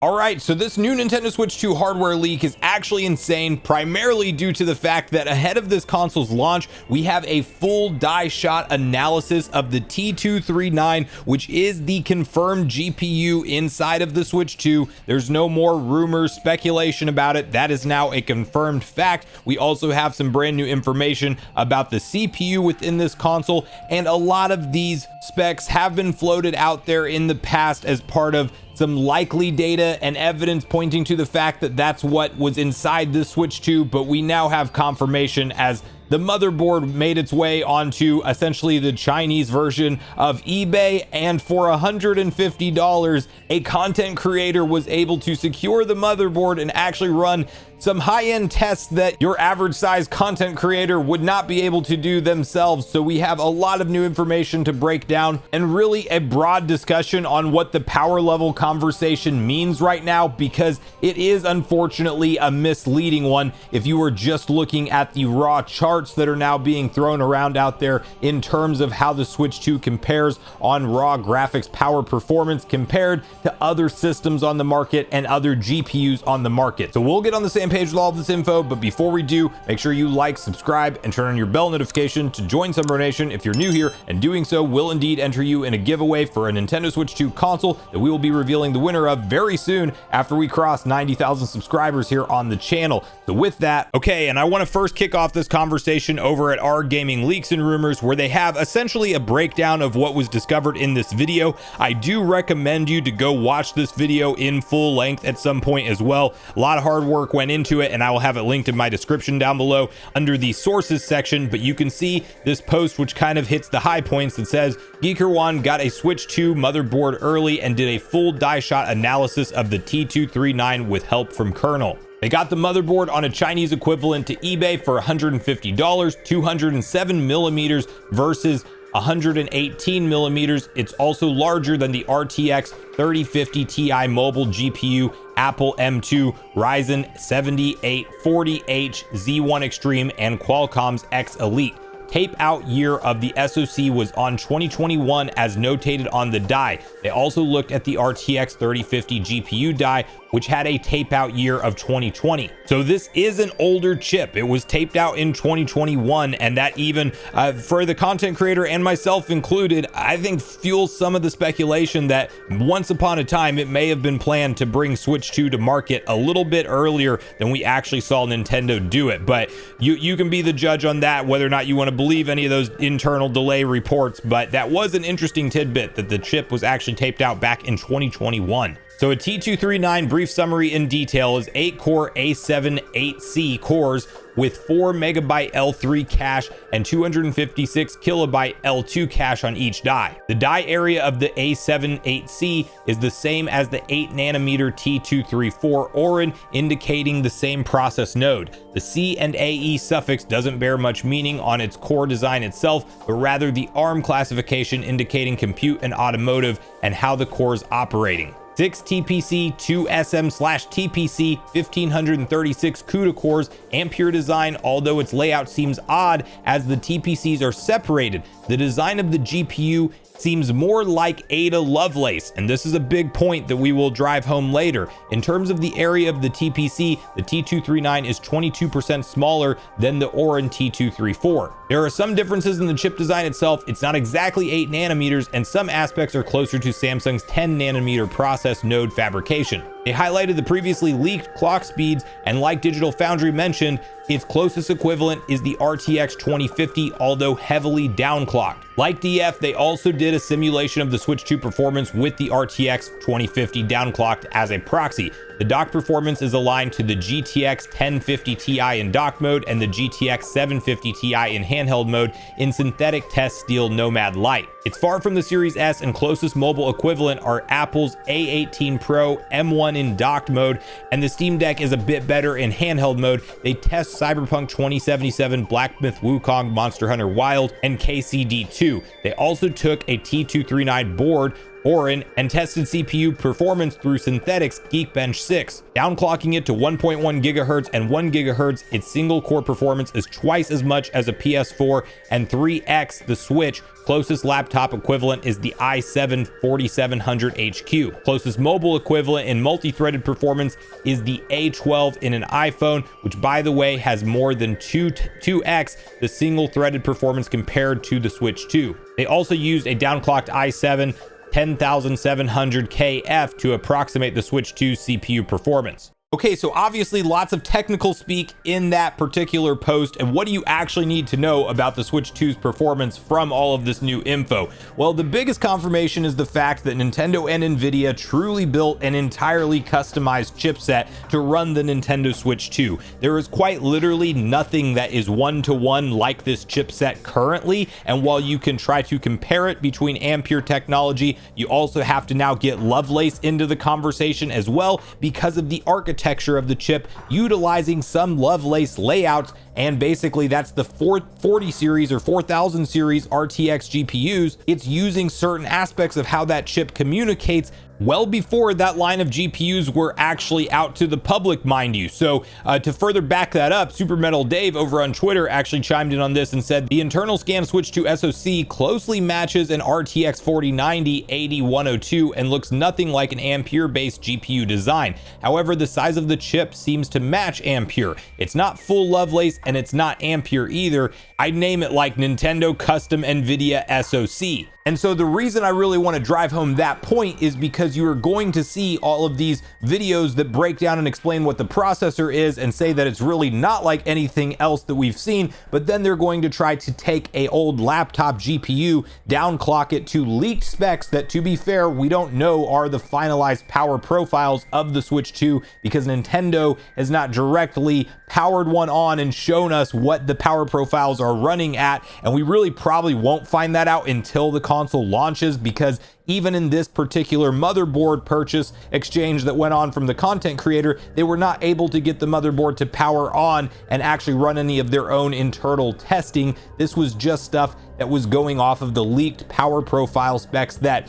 All right, so this new Nintendo Switch 2 hardware leak is actually insane, primarily due to the fact that ahead of this console's launch, we have a full die shot analysis of the T239, which is the confirmed GPU inside of the Switch 2. There's no more rumors, speculation about it. That is now a confirmed fact. We also have some brand new information about the CPU within this console, and a lot of these specs have been floated out there in the past as part of some likely data and evidence pointing to the fact that that's what was inside the Switch 2, but we now have confirmation as the motherboard made its way onto essentially the Chinese version of eBay, and for $150, a content creator was able to secure the motherboard and actually run some high-end tests that your average size content creator would not be able to do themselves. So we have a lot of new information to break down, and really a broad discussion on what the power level conversation means right now, because it is unfortunately a misleading one if you were just looking at the raw charts that are now being thrown around out there in terms of how the Switch 2 compares on raw graphics power performance compared to other systems on the market and other GPUs on the market. So we'll get on the same page with all of this info, but before we do, make sure you like, subscribe, and turn on your bell notification to join Sunbro Nation if you're new here, and doing so will indeed enter you in a giveaway for a Nintendo Switch 2 console that we will be revealing the winner of very soon after we cross 90,000 subscribers here on the channel. So with that, okay, and I want to first kick off this conversation over at Our Gaming Leaks and Rumors, where they have essentially a breakdown of what was discovered in this video. I do recommend you to go watch this video in full length at some point as well. A lot of hard work went into it, and I will have it linked in my description down below under the sources section, but you can see this post which kind of hits the high points that says Geeker1 got a Switch 2 motherboard early and did a full die shot analysis of the T239 with help from Kernel. They got the motherboard on a Chinese equivalent to eBay for $150, 207 millimeters versus 118 millimeters. It's also larger than the RTX 3050 Ti mobile GPU, Apple M2, Ryzen 7840H, Z1 Extreme, and Qualcomm's X Elite. Tape out year of the SoC was on 2021 as notated on the die. They also looked at the RTX 3050 GPU die, which had a tape out year of 2020. So this is an older chip. It was taped out in 2021, and that even for the content creator and myself included, I think fuels some of the speculation that once upon a time it may have been planned to bring Switch 2 to market a little bit earlier than we actually saw Nintendo do it. But you can be the judge on that, whether or not you want to believe any of those internal delay reports. But that was an interesting tidbit that the chip was actually taped out back in 2021. So a T239 brief summary in detail is 8-core A7 8C cores with 4 megabyte L3 cache and 256 kilobyte L2 cache on each die. The die area of the A7 8C is the same as the 8 nanometer T234 Orin, indicating the same process node. The C and AE suffix doesn't bear much meaning on its core design itself, but rather the ARM classification indicating compute and automotive and how the core is operating. 6 TPC, 2 SM/TPC, 1536 CUDA cores, and pure design, although its layout seems odd as the TPCs are separated. The design of the GPU seems more like Ada Lovelace, and this is a big point that we will drive home later. In terms of the area of the TPC, the T239 is 22% smaller than the Orin T234. There are some differences in the chip design itself. It's not exactly 8 nanometers, and some aspects are closer to Samsung's 10 nanometer process node fabrication. They highlighted the previously leaked clock speeds, and like Digital Foundry mentioned, its closest equivalent is the RTX 2050, although heavily downclocked. Like DF, they also did a simulation of the Switch 2 performance with the RTX 2050 downclocked as a proxy. The dock performance is aligned to the GTX 1050 Ti in dock mode and the GTX 750 Ti in handheld mode in synthetic test steel Nomad Light. It's far from the Series S, and closest mobile equivalent are Apple's A18 Pro, M1 in docked mode, and the Steam Deck is a bit better in handheld mode. They test Cyberpunk 2077, Black Myth Wukong, Monster Hunter Wild, and KCD2. They also took a T239 board Orin, and tested CPU performance through Synthetics Geekbench 6. Downclocking it to 1.1 GHz and 1 GHz, its single core performance is twice as much as a PS4 and 3x the Switch. Closest laptop equivalent is the i7 4700 HQ. Closest mobile equivalent in multi-threaded performance is the A12 in an iPhone, which by the way has more than 2x the single threaded performance compared to the Switch 2. They also used a downclocked i7 10700KF to approximate the Switch 2 CPU performance. Okay, so obviously lots of technical speak in that particular post, and what do you actually need to know about the Switch 2's performance from all of this new info? Well, the biggest confirmation is the fact that Nintendo and Nvidia truly built an entirely customized chipset to run the Nintendo Switch 2. There is quite literally nothing that is one-to-one like this chipset currently, and while you can try to compare it between Ampere technology, you also have to now get Lovelace into the conversation as well because of the architecture of the chip utilizing some Lovelace layouts, and basically that's the 440 series or 4000 series RTX GPUs. It's using certain aspects of how that chip communicates well before that line of GPUs were actually out to the public, mind you. So to further back that up, Super Metal Dave over on Twitter actually chimed in on this and said the internal scan Switch 2 SoC closely matches an RTX 4090 8102 and looks nothing like an Ampere based GPU design. However, the size of the chip seems to match Ampere. It's not full Lovelace and it's not Ampere either. I'd name it like Nintendo custom Nvidia SoC. And so the reason I really want to drive home that point is because you are going to see all of these videos that break down and explain what the processor is and say that it's really not like anything else that we've seen, but then they're going to try to take a old laptop GPU, downclock it to leaked specs that, to be fair, we don't know are the finalized power profiles of the Switch 2 because Nintendo has not directly powered one on and shown us what the power profiles are running at, and we really probably won't find that out until the console launches, because even in this particular motherboard purchase exchange that went on from the content creator, they were not able to get the motherboard to power on and actually run any of their own internal testing. This was just stuff that was going off of the leaked power profile specs that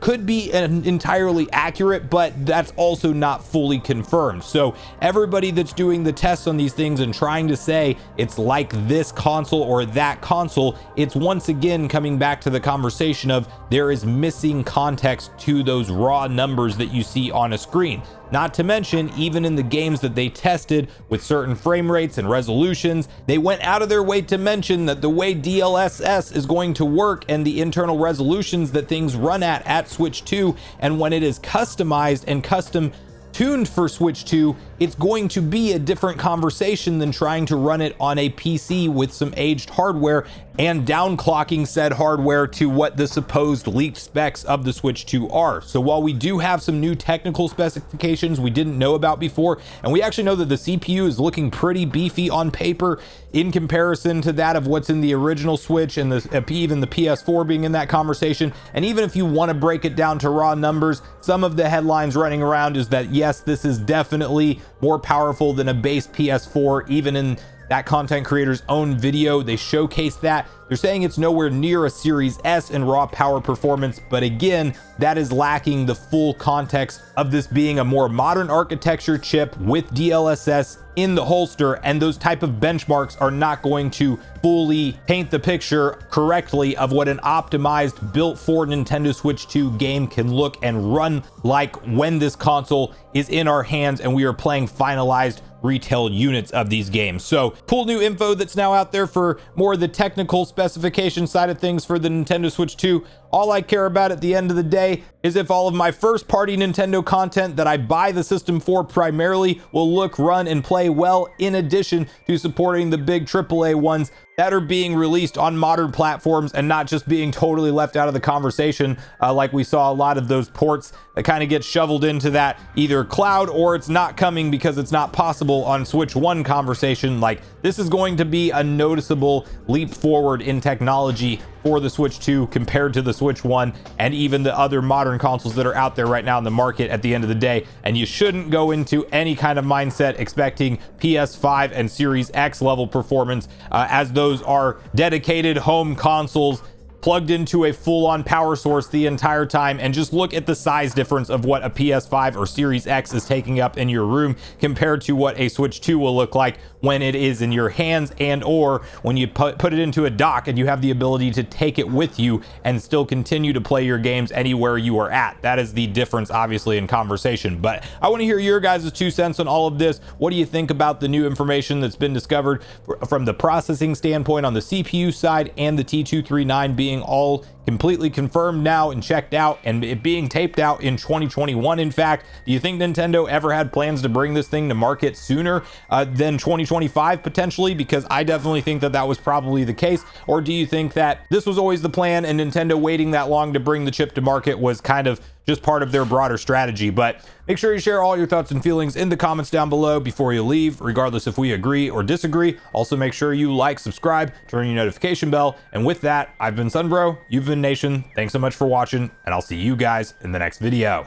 could be entirely accurate, but that's also not fully confirmed. So everybody that's doing the tests on these things and trying to say it's like this console or that console, it's once again coming back to the conversation of there is missing context to those raw numbers that you see on a screen. Not to mention, even in the games that they tested with certain frame rates and resolutions, they went out of their way to mention that the way DLSS is going to work and the internal resolutions that things run at Switch 2, and when it is customized and custom tuned for Switch 2, it's going to be a different conversation than trying to run it on a PC with some aged hardware and downclocking said hardware to what the supposed leaked specs of the Switch 2 are. So while we do have some new technical specifications we didn't know about before, and we actually know that the CPU is looking pretty beefy on paper in comparison to that of what's in the original Switch and even the PS4 being in that conversation, and even if you want to break it down to raw numbers, some of the headlines running around is that yes, this is definitely more powerful than a base PS4. Even in that content creator's own video, they showcased that. They're saying it's nowhere near a Series S in raw power performance, but again, that is lacking the full context of this being a more modern architecture chip with DLSS in the holster, and those type of benchmarks are not going to fully paint the picture correctly of what an optimized, built for Nintendo Switch 2 game can look and run like when this console is in our hands and we are playing finalized retail units of these games. So cool new info that's now out there for more of the technical specification side of things for the Nintendo Switch 2. All I care about at the end of the day is if all of my first party Nintendo content that I buy the system for primarily will look, run, and play well, in addition to supporting the big AAA ones that are being released on modern platforms and not just being totally left out of the conversation like we saw a lot of those ports that kind of get shoveled into that either cloud or it's not coming because it's not possible on Switch 1 conversation. Like, this is going to be a noticeable leap forward in technology for the Switch 2 compared to the Switch 1 and even the other modern consoles that are out there right now in the market at the end of the day. And you shouldn't go into any kind of mindset expecting PS5 and Series X level performance as those are dedicated home consoles plugged into a full-on power source the entire time, and just look at the size difference of what a PS5 or Series X is taking up in your room compared to what a Switch 2 will look like when it is in your hands, and or when you put it into a dock and you have the ability to take it with you and still continue to play your games anywhere you are at. That is the difference, obviously, in conversation. But I want to hear your guys' 2 cents on all of this. What do you think about the new information that's been discovered from the processing standpoint on the CPU side, and the T239 being all completely confirmed now and checked out, and it being taped out in 2021? In fact, do you think Nintendo ever had plans to bring this thing to market sooner than 2025 potentially? Because I definitely think that that was probably the case. Or do you think that this was always the plan, and Nintendo waiting that long to bring the chip to market was kind of just part of their broader strategy? But make sure you share all your thoughts and feelings in the comments down below before you leave, regardless if we agree or disagree. Also, make sure you like, subscribe, turn on your notification bell. And with that, I've been Sunbro, you've been Nation. Thanks so much for watching, and I'll see you guys in the next video.